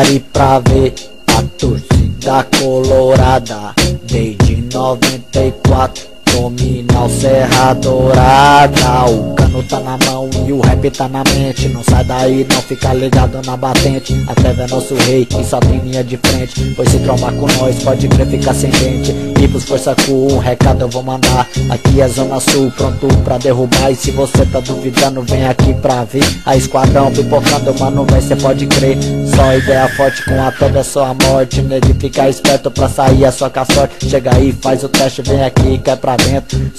Pare pra ver a torcida colorada desde 94. Domina o Serra Dourada. O cano tá na mão e o rap tá na mente. Não sai daí, não fica ligado na batente. Até ver nosso rei que só tem linha de frente. Pois se trombar com nós, pode crer ficar sem dente. E pros força com um recado eu vou mandar. Aqui é Zona Sul, pronto pra derrubar. E se você tá duvidando, vem aqui pra ver. A esquadrão pipocando, mano, vai, cê pode crer. Só ideia forte com a toda sua morte. Nego fica esperto pra sair a sua caçorte. Chega aí, faz o teste, vem aqui, quer pra dentro.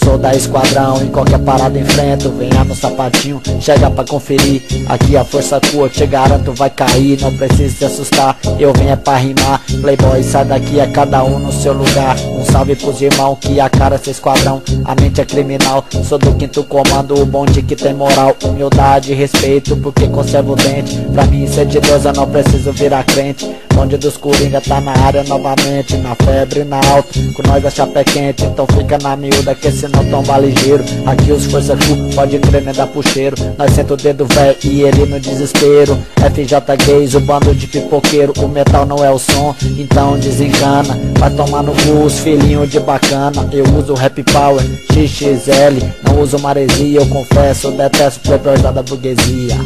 Sou da esquadrão, em qualquer parada enfrento. Venha no sapatinho, chega pra conferir. Aqui a força tua, eu te garanto, vai cair. Não precisa se assustar, eu venho é pra rimar. Playboy, sai daqui, é cada um no seu lugar. Um salve pros irmãos que a cara esse esquadrão. A mente é criminal, sou do 5º comando. O bonde que tem moral, humildade e respeito, porque conservo o dente. Pra mim ser de Deus eu não preciso virar crente. Bonde dos Coringa tá na área novamente. Na febre, na alta, com nós a chapa é quente. Então fica na miúda que senão tomba ligeiro. Aqui os força cu, pode crer, nem dá puxeiro. Nós senta o dedo véi e ele no desespero. FJ Gays, o bando de pipoqueiro. O metal não é o som, então desencana. Vai tomar no cu os filhinhos de bacana. Eu uso rap power, XXL. Não uso maresia, eu confesso, detesto playboys da burguesia.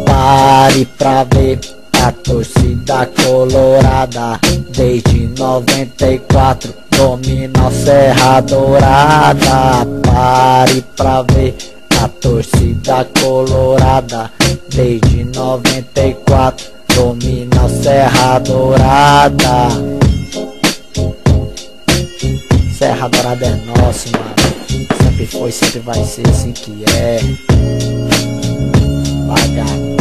Pare pra ver a torcida colorada desde 94. Domina o Serra Dourada. Pare pra ver a torcida colorada desde 94. Domina o Serra Dourada. Serra Dourada é nosso, mano. Sempre foi, sempre vai ser assim que é. Vagabundo.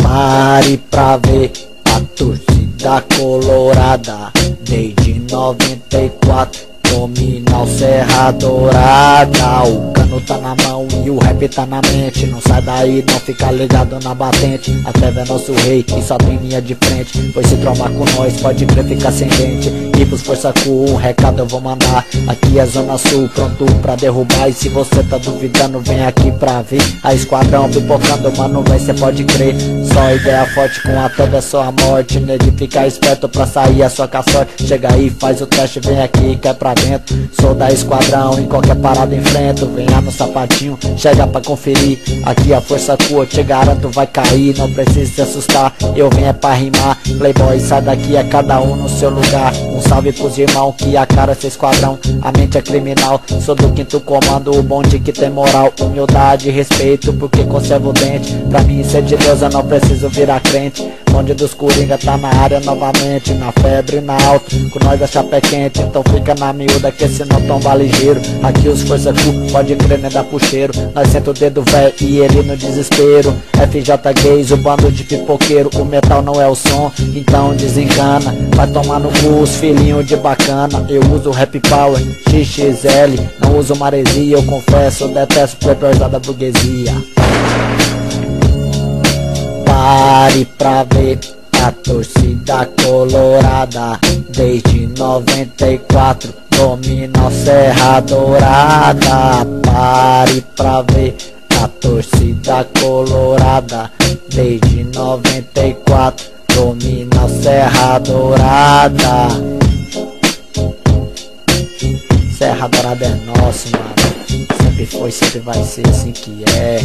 Pare pra ver a torcida colorada desde 94. Domina o Serra Dourada. O cano tá na mão e o rap tá na mente. Não sai daí, não fica ligado na batente. Até ver nosso rei que só tem linha de frente. Pois se trombar com nós, pode crer ficar sem dente. E pros força com um recado eu vou mandar. Aqui é Zona Sul, pronto pra derrubar. E se você tá duvidando, vem aqui pra ver. A esquadrão pipocando, mano, vai, cê pode crer. Só ideia forte com a toda sua morte. Nego fica esperto pra sair a sua caçorte. Chega aí, faz o teste, vem aqui, quer pra dentro. Sou da esquadrão, em qualquer parada enfrento. Venha no sapatinho, chega pra conferir. Aqui a força tua, eu te garanto, vai cair. Não precisa se assustar, eu venho é pra rimar. Playboy, sai daqui, é cada um no seu lugar. Um salve pros irmãos que a cara esse esquadrão. A mente é criminal, sou do 5º comando. O bonde que tem moral, humildade e respeito, porque conservo o dente. Pra mim ser de Deus eu não preciso virar crente. Bonde dos Coringa tá na área novamente. Na febre, na alta, com nós a chapa é quente. Então fica na miúda que senão tomba ligeiro. Aqui os força cu, pode crer, nem dá puxeiro. Nós senta o dedo véi e ele no desespero. FJ Gays, o bando de pipoqueiro. O metal não é o som, então desencana. Vai tomar no cu os filhinhos de bacana. Eu uso rap power, XXL. Não uso maresia, eu confesso, detesto playboys da burguesia. Pare pra ver a torcida colorada desde 94. Domina o Serra Dourada. Pare pra ver a torcida colorada desde 94. Domina o Serra Dourada. Serra Dourada é nosso, mano. Sempre foi, sempre vai ser assim que é.